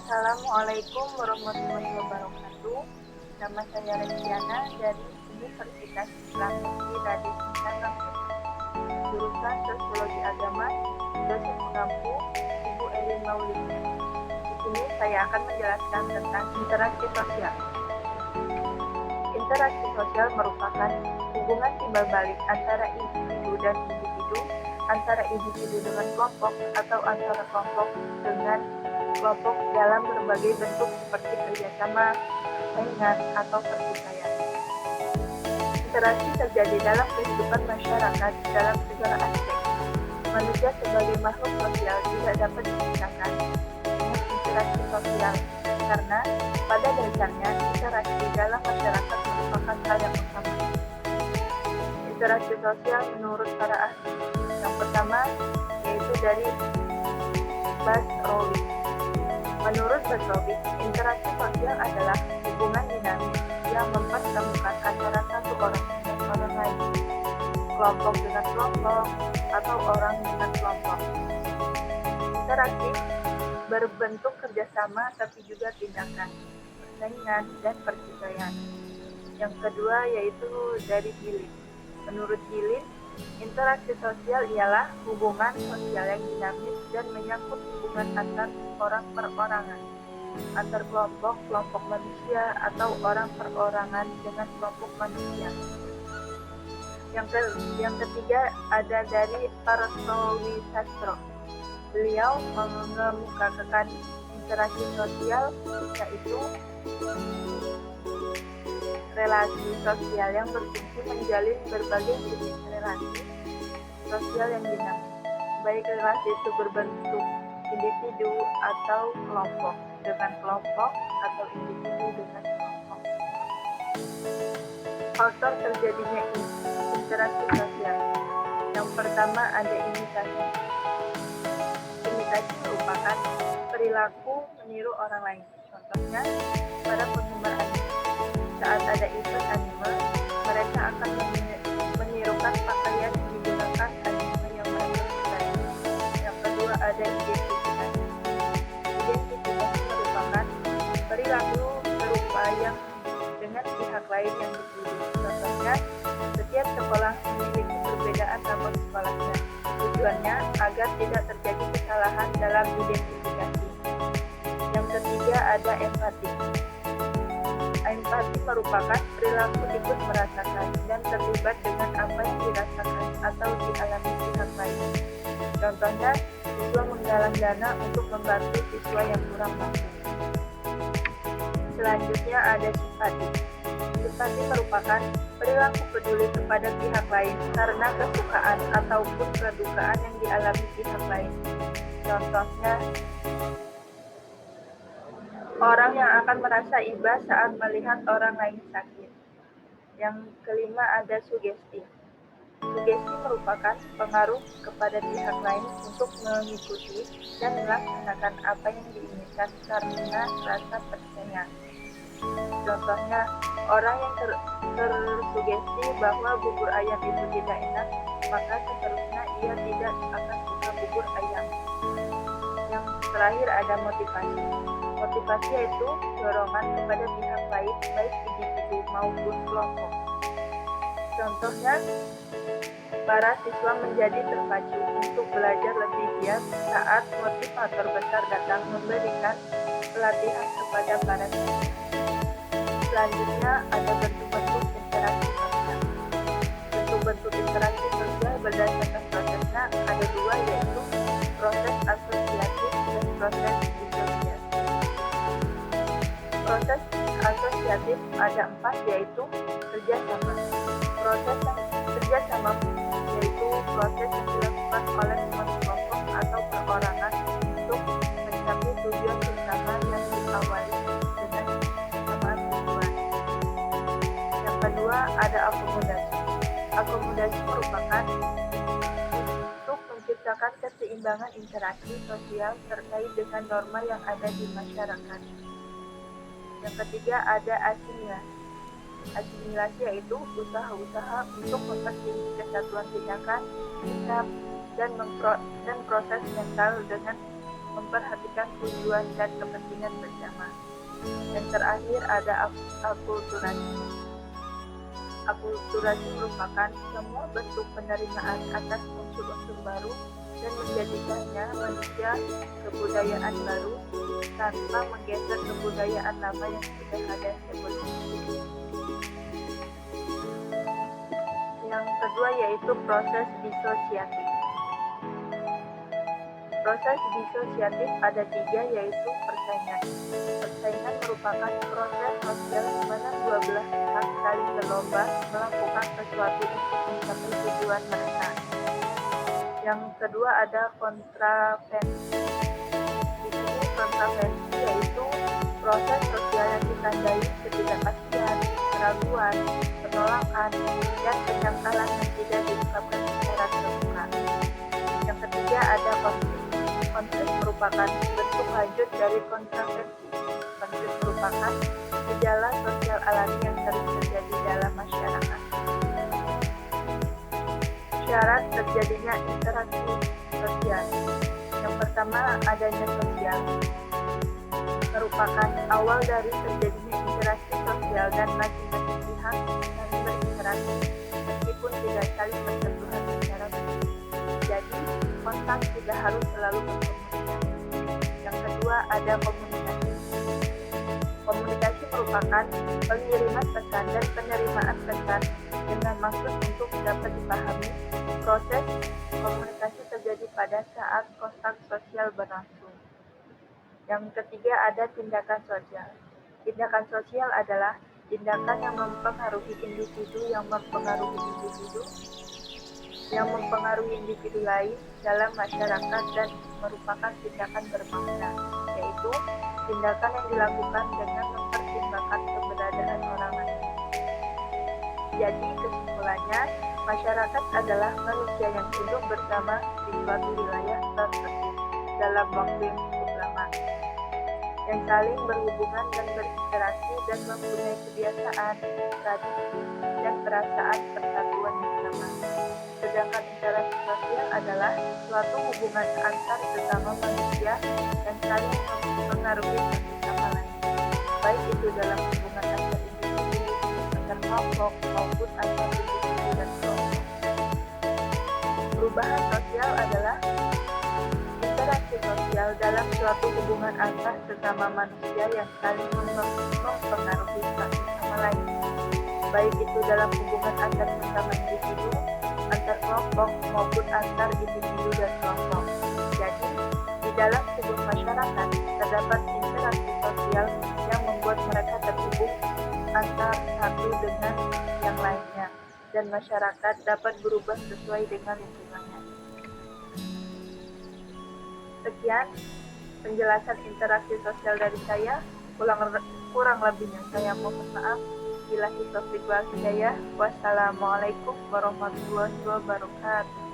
Assalamualaikum warahmatullahi wabarakatuh. Nama saya Resiana dari Universitas Islam Negeri Raden Intan Lampung. Jurusan Sosiologi Agama, dosen mengampu Ibu Erin Maulidi. Di sini saya akan menjelaskan tentang interaksi sosial. Interaksi sosial merupakan hubungan timbal balik antara individu dan individu, antara individu dengan kelompok, atau antara kelompok dengan kelompok dalam berbagai bentuk seperti kerjasama, persaingan, atau pertikaian. Interaksi terjadi dalam kehidupan masyarakat dalam segala aspek. Manusia sebagai makhluk sosial tidak dapat dipisahkan dengan interaksi sosial, karena pada dasarnya interaksi dalam masyarakat merupakan hal yang utama. Interaksi sosial menurut para ahli. Yang pertama yaitu dari Bas-Rowi. Menurut Bas-Rowi, interaksi sosial adalah hubungan dinamis yang mempertemukan antara satu orang dengan orang lain, kelompok dengan kelompok, atau orang dengan kelompok. Interaksi berbentuk kerjasama tapi juga tindakan, persaingan, dan pertikaian. Yang kedua yaitu dari Gilin. Menurut Gilin, interaksi sosial ialah hubungan sosial yang dinamis dan menyangkut hubungan antar orang perorangan, antar kelompok, kelompok manusia, atau orang perorangan dengan kelompok manusia. Yang ketiga ada dari Partowisastro. Beliau mengemukakan interaksi sosial yaitu relasi sosial yang berfungsi menjalin berbagai jenis relasi sosial yang dinamis, baik relasi itu berbentuk individu atau kelompok dengan kelompok atau individu dengan kelompok. Faktor terjadinya interaksi sosial. Yang pertama ada imitasi. Imitasi merupakan perilaku meniru orang lain. Contohnya, para penggemar anime. Saat ada event anime, mereka akan menirukan pakaian yang digunakan anime yang mereka sukai. Yang kedua ada identifikasi. Identifikasi merupakan perilaku serupa yang dengan pihak lain yang dituju. Contohnya, setiap sekolah memiliki perbedaan nama sekolahnya. Tujuannya agar tidak terjadi kesalahan dalam identifikasi. Yang ketiga ada empati. Empati merupakan perilaku ikut merasakan dan terlibat dengan apa yang dirasakan atau dialami pihak lain. Contohnya, siswa menggalang dana untuk membantu siswa yang kurang mampu. Selanjutnya ada simpati. Simpati merupakan perilaku peduli kepada pihak lain karena kesukaan ataupun kedukaan yang dialami pihak lain. Contohnya, orang yang akan merasa iba saat melihat orang lain sakit. Yang kelima ada sugesti. Sugesti merupakan pengaruh kepada pihak lain untuk mengikuti dan melaksanakan apa yang diinginkan karena rasa percaya. Contohnya, orang yang tersugesti bahwa bubur ayam itu tidak enak, maka seterusnya ia tidak akan suka bubur ayam. Yang terakhir ada motivasi. Motivasi yaitu dorongan kepada pihak lain, baik individu maupun kelompok. Contohnya, para siswa menjadi terpacu untuk belajar lebih giat saat motivator besar datang memberikan pelatihan kepada para siswa. Selanjutnya ada bentuk-bentuk interaksi sosial. Bentuk-bentuk interaksi sosial berdasarkan prosesnya ada dua, yaitu proses asosiatif dan proses disosiatif. Proses asosiatif ada 4, yaitu kerjasama. Proses kerjasama yaitu proses yang dilakukan oleh semua kelompok atau perorangan untuk mencapai tujuan bersama yang diawali dengan kesamaan tujuan. Yang kedua ada akomodasi. Akomodasi merupakan untuk menciptakan keseimbangan interaksi sosial terkait dengan norma yang ada di masyarakat. Yang ketiga ada asimilasi. Asimilasi yaitu usaha-usaha untuk mempertinggi kesatuan tindakan, sikap, dan proses mental dengan memperhatikan tujuan dan kepentingan bersama. Dan terakhir ada akulturasi. Akulturasi merupakan semua bentuk penerimaan atas unsur-unsur baru dan menjadikannya manusia kebudayaan baru tanpa menggeser kebudayaan lama yang sudah ada sebelumnya. Yang kedua yaitu proses disosiatif. Proses disosiatif ada 3, yaitu persaingan. Persaingan merupakan proses sosial di mana dua belah pihak saling berlomba melakukan sesuatu untuk mencapai tujuan mereka. Yang kedua ada kontravensi. Di sini kontravensi yaitu proses sosial yang ditandai ketidakpastian, keraguan, penolakan, dan penyangkalan yang tidak diungkapkan secara terbuka. Yang ketiga ada konflik. Konflik merupakan bentuk lanjut dari kontravensi. Konflik merupakan gejala sosial alami yang sering terjadi dalam masyarakat. Syarat terjadinya interaksi sosial. Yang pertama, adanya sosial. Merupakan awal dari terjadinya interaksi sosial dan masing-masing pihak saling berinteraksi meskipun tidak saling bersentuhan secara fisik. Jadi, kontak tidak harus selalu berkomunikasi. Yang kedua, ada komunikasi. Komunikasi merupakan pengiriman pesan dan penerimaan pesan dengan maksud untuk dapat dipahami. Proses komunikasi terjadi pada saat kontak sosial berlangsung. Yang ketiga ada tindakan sosial. Tindakan sosial adalah tindakan yang mempengaruhi individu lain dalam masyarakat dan merupakan tindakan bermakna, yaitu tindakan yang dilakukan dengan mempertimbangkan keberadaan orang lain. Jadi kesimpulannya, masyarakat adalah manusia yang hidup bersama di suatu wilayah tertentu dalam waktu yang cukup lama, yang saling berhubungan dan berinteraksi dan mempunyai kebiasaan, tradisi, dan perasaan persatuan yang sama. Sedangkan interaksi sosial adalah suatu hubungan antar sesama manusia yang saling mempengaruhi satu sama lain, baik itu dalam hubungan antar individu, antar kelompok, maupun antar individu dan kelompok. Perubahan sosial adalah interaksi sosial dalam suatu hubungan antar sesama manusia yang saling mempengaruhi satu sama lain, baik itu dalam hubungan antar sesama individu, antar kelompok, maupun antar individu dan kelompok. Jadi, di dalam sebuah masyarakat terdapat interaksi sosial yang membuat mereka terhubung antar satu dengan yang lainnya, dan masyarakat dapat berubah sesuai dengan lingkungannya. Sekian penjelasan interaksi sosial dari saya. Kurang lebihnya saya mohon maaf. Billahi taufiq wal hidayah. Wassalamualaikum warahmatullahi wabarakatuh.